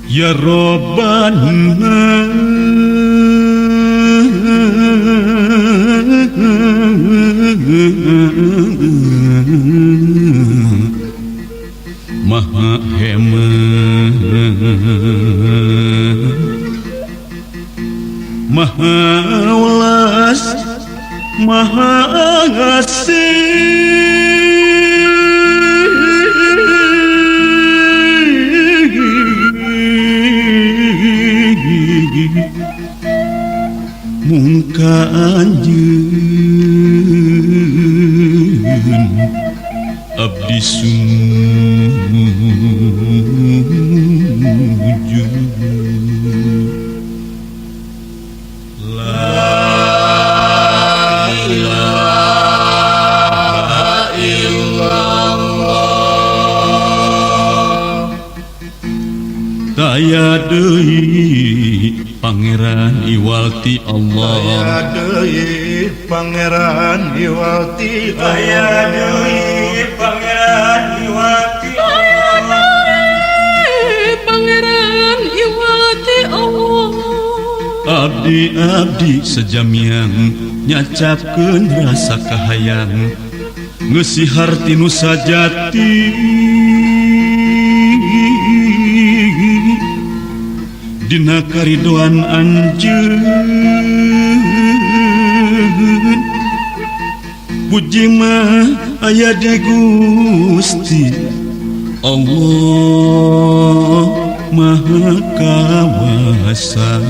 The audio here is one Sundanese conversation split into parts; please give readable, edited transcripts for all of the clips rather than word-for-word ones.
Ya Rabbana Maha Hemat Maha Welas Maha Ngasih Mungka anjeun abdi sujud La ilaha illallah Daya deui Pangeran Iwalti Allah Daya deui Pangeran Iwalti Daya deui Pangeran Iwalti Pangeran Iwalti Allah Abdi sejamiang nyacapkeun rasa kahayang ngeusi harti nu sajati dina karidoan anjeun puji mah aya di Gusti Allah Maha Kawasa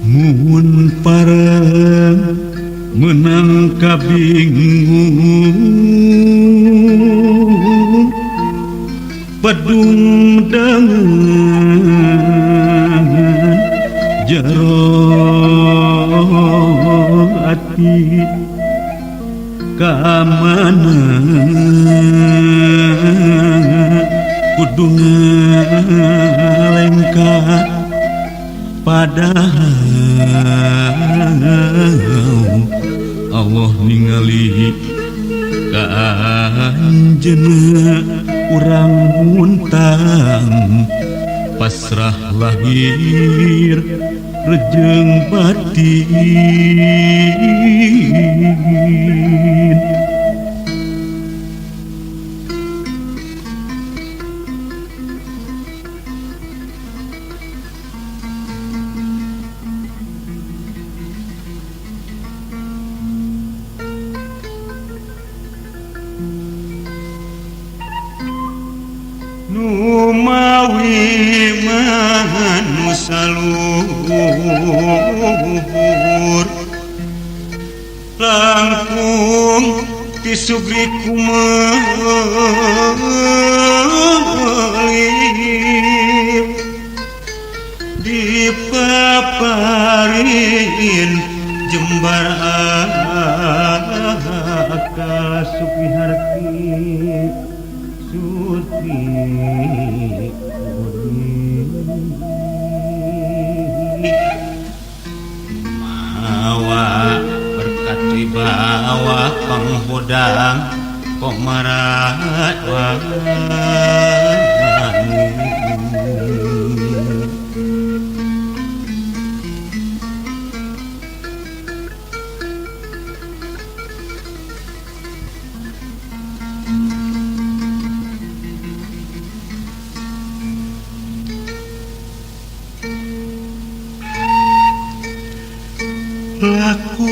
Mun parang menang kabingung Padung dangan bati kamana kudu ngalengkat padahal Allah ningali kanjeuna urang muntang pasrah lahir rejeng batin. Numawi manusia luhur langkung tisugri kumelip dipaparin jembar Supiharti Suti mawa berkat wibawa penghodang komarat wani laku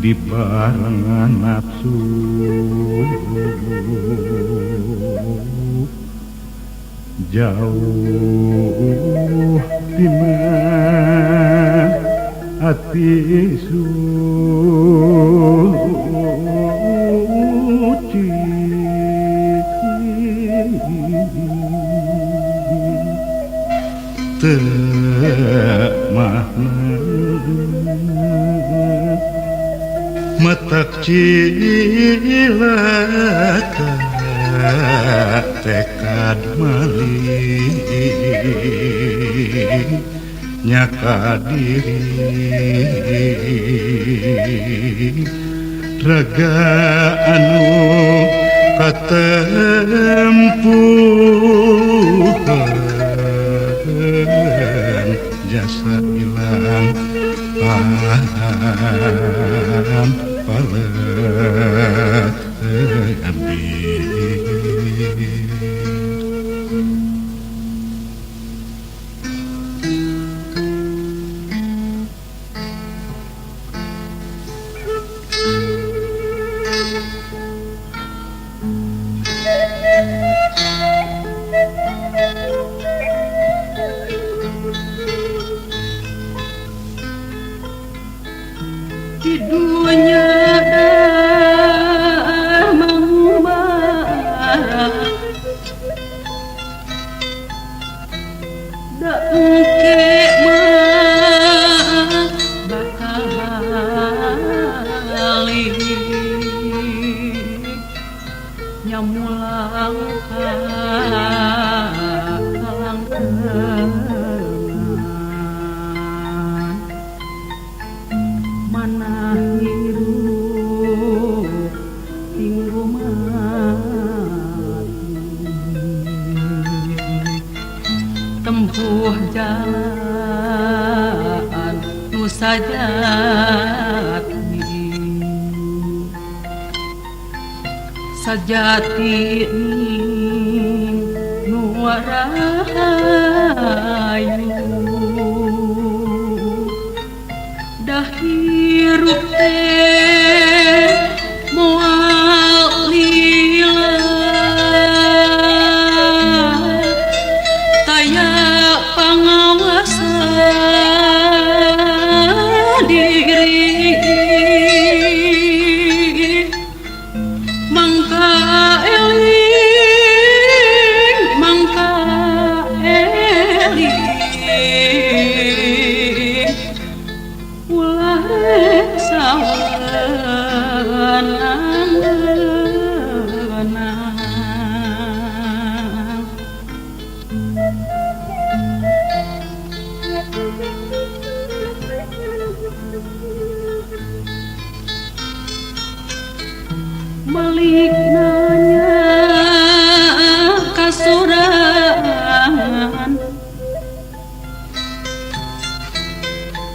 di barengan nafsu jauh di hati suci temahna matak cilaka tekad malih nyaka diri raga anu katempuhan jasa ilang pahan palet abdi. Di dunia dah mengubah dah engke mah bakal balik nyamulang kalang mana hirup tinggu mati tempuh jalan nu sajati nu rahayu dah hirup teh moal lila taya pangawasa diri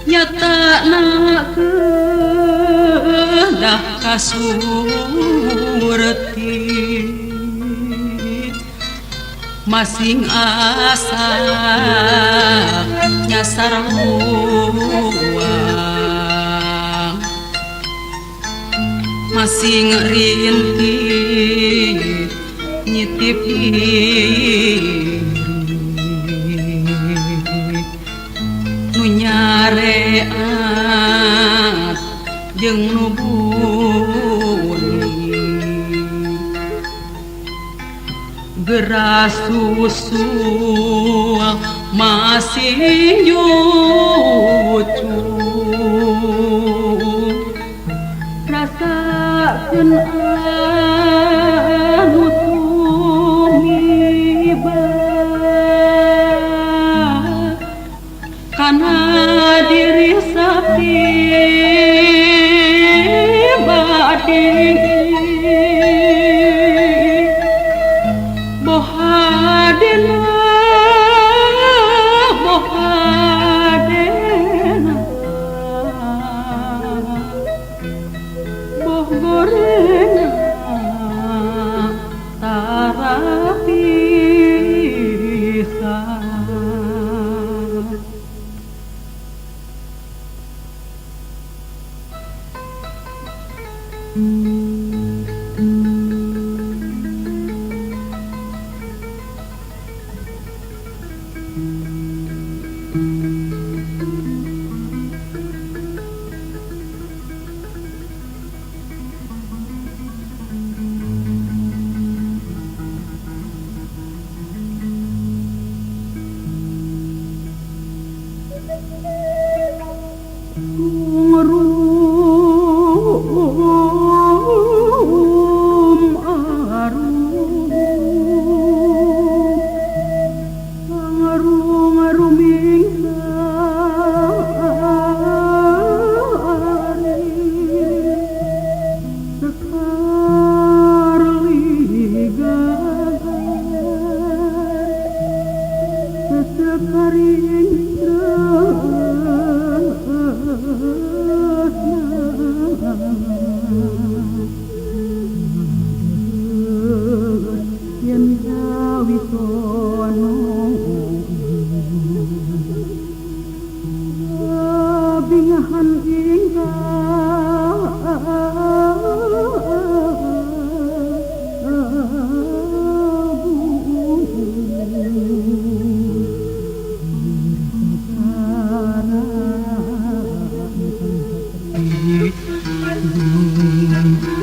nyata kedah kasurti masing asa nyasar uang masing rintih nyitip diri nu nyareat jeung nu buni geras susu masih nyucu rasakeun anu tumiba kana diri sakti badi bohadena boh gorena tarapisan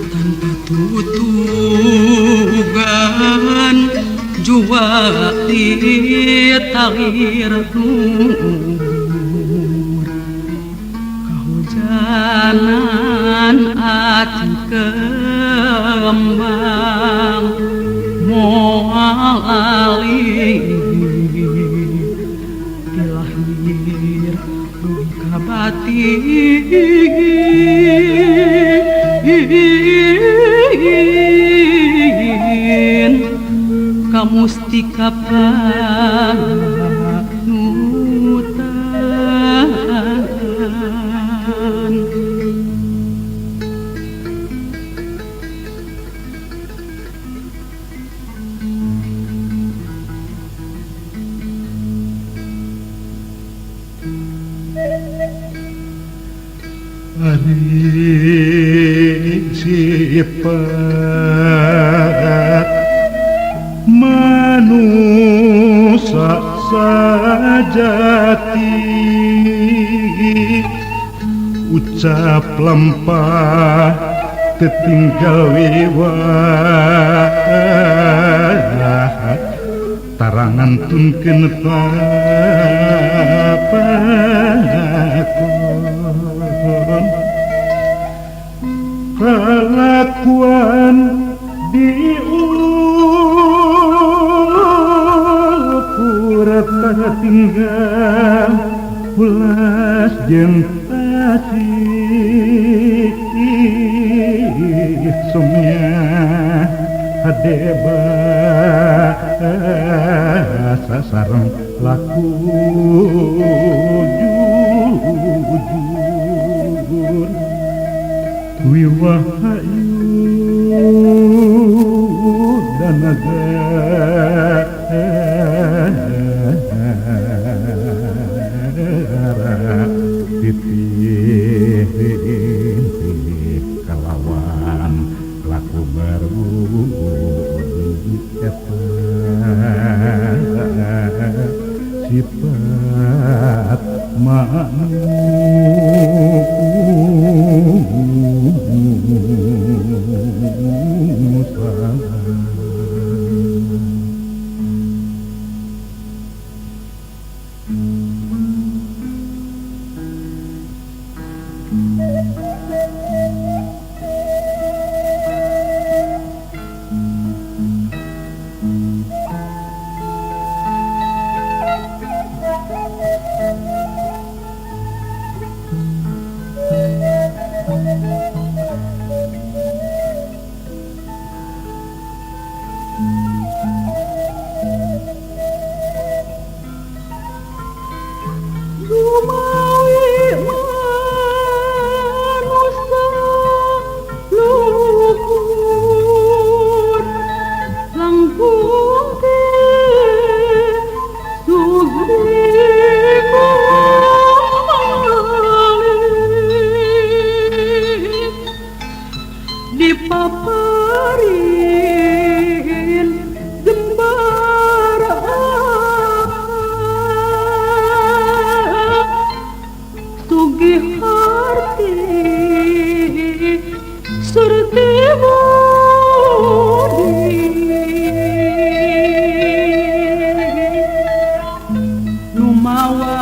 tanpa tutugan jua di talir nur kehujanan ati kembang moal alih dilahir dugi kabatin kamustika panutan Ari sifat manusia sajati ucap lempah tetinggal wiwah tarangan tunkeun papakon kelakuan diukur tinggal ulas jeung tasih somnya hadeba sareng laku Wahayu danaga titih kalawan laku baru di eta sifat dipaparin jembara sugih harti surti budi nu mawa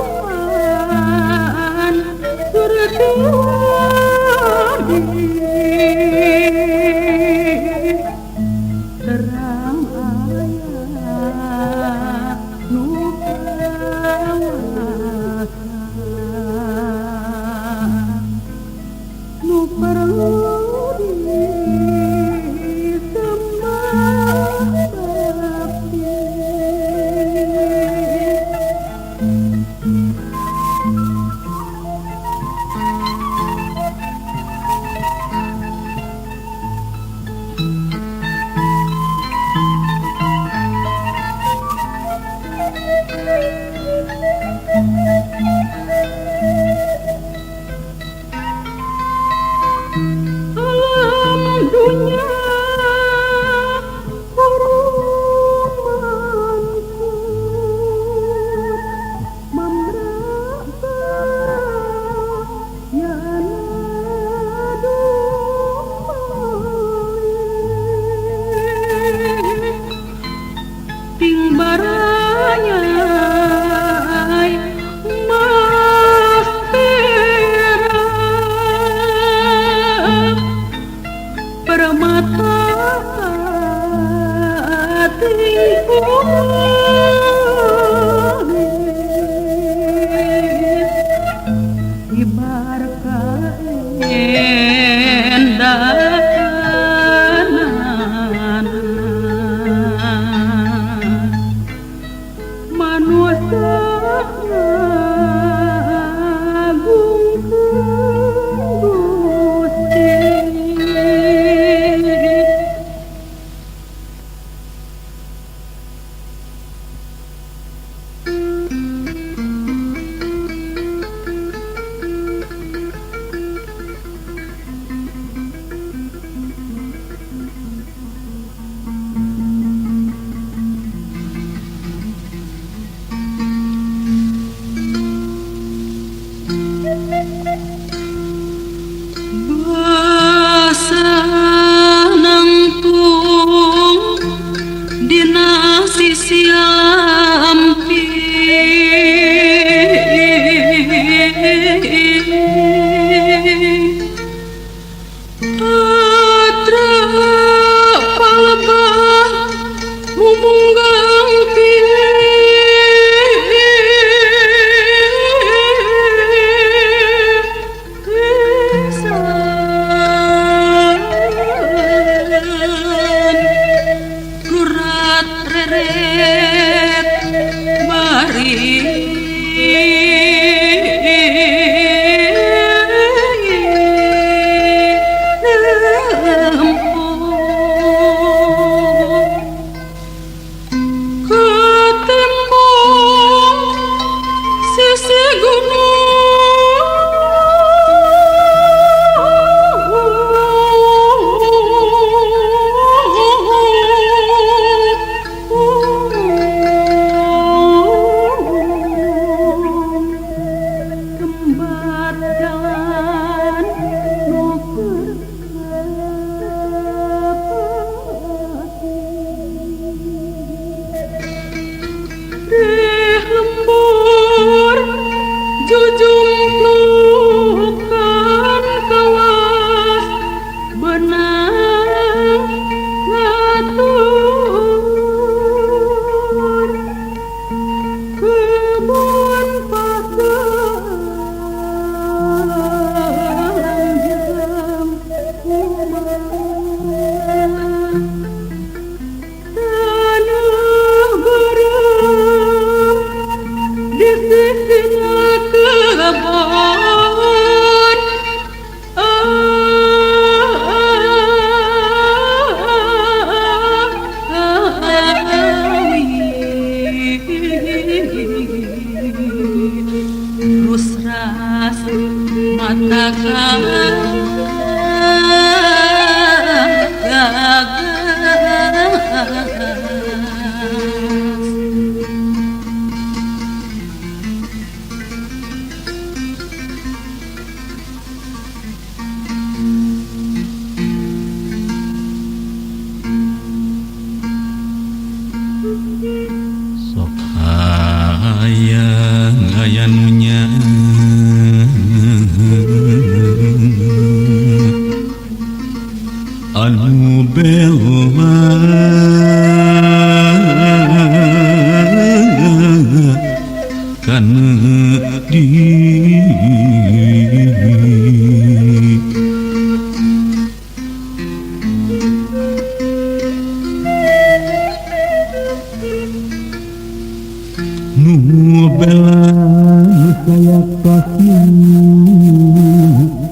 Nagaduan surdiwadi terang ayah nu kawasan nu perlu disembah bakti. Alam dunia perumahanku memberapa yana dumai ting baranya mas tera permata hatiku ibarat endanan manusia agung Gusti asa nangtung dina sisi ampi Atra palaba mumunggang Rurat reret mari ketembung sisi gunung kembar jalan nuker lembur jujung pelukan kawas benang ngatur kebun pagelang jam tanah berem di sisinya kebun terus ras mata gagas sok hayang ayanunya anu bela kana diri nu bela saya kasih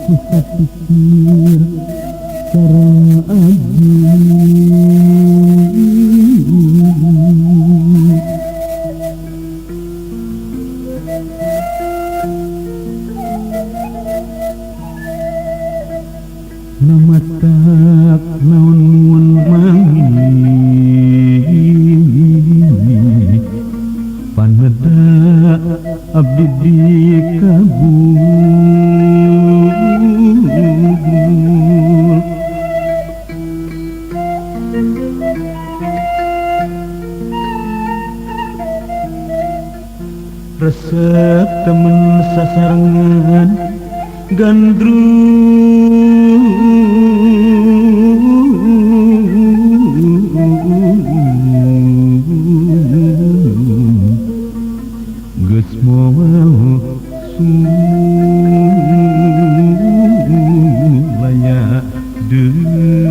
bisa pikir cara aji nama tak naon mun mangi paneda abdi di kabul resep temen sasarengan gandrung geus moal sulaya deui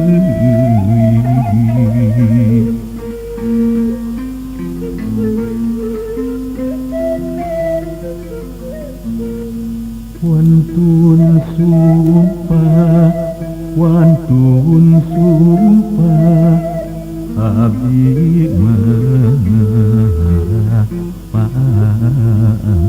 wantun sumpah abdi mah panggang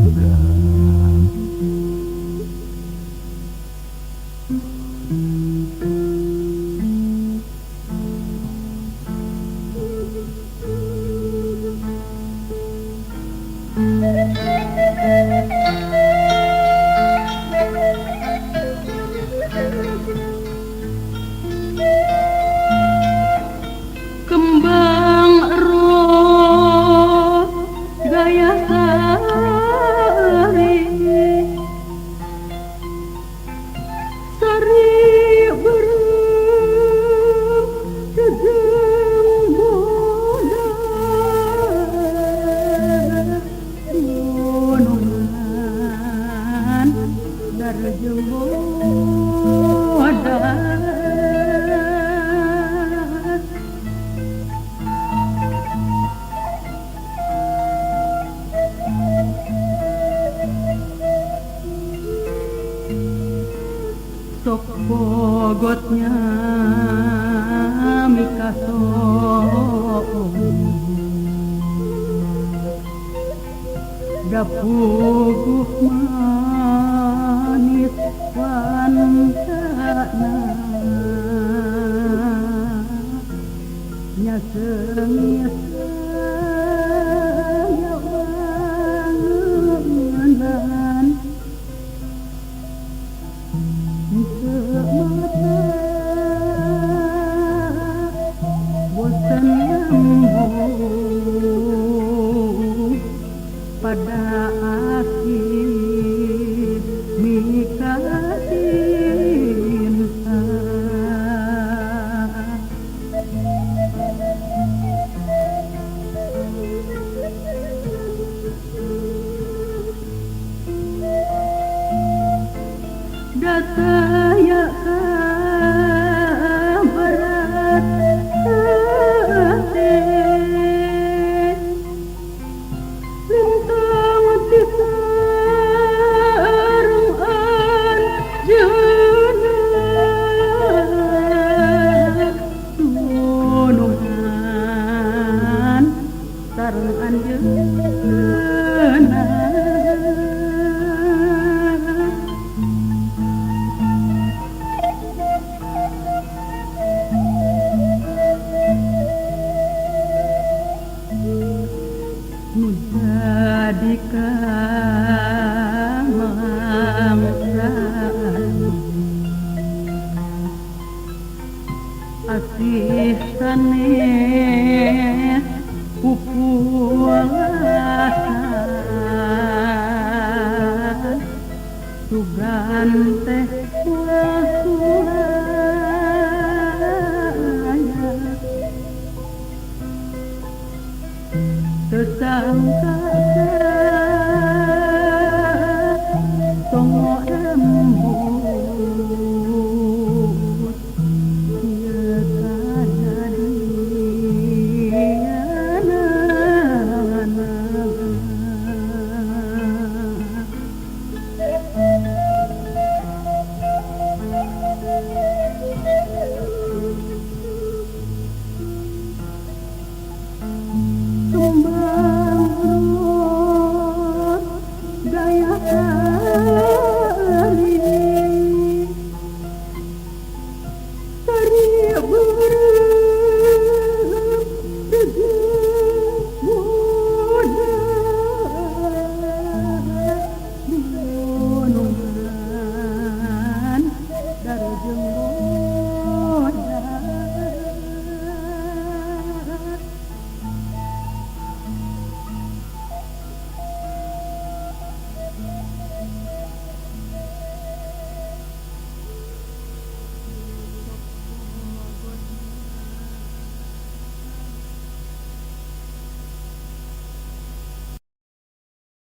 gotnya Mikaso dapuguh manis wantana nya sengis sayawangan semata bosan lembut pada akhir Mika cinta dataya berat hati lintang tisarungan jeuna tunungan sarungan jeuna jadikan mangsaan asih sanes pupuasan sugan teh wasuaya sesangka songo rembut ieu kadadianana tumbang urut daya hari tari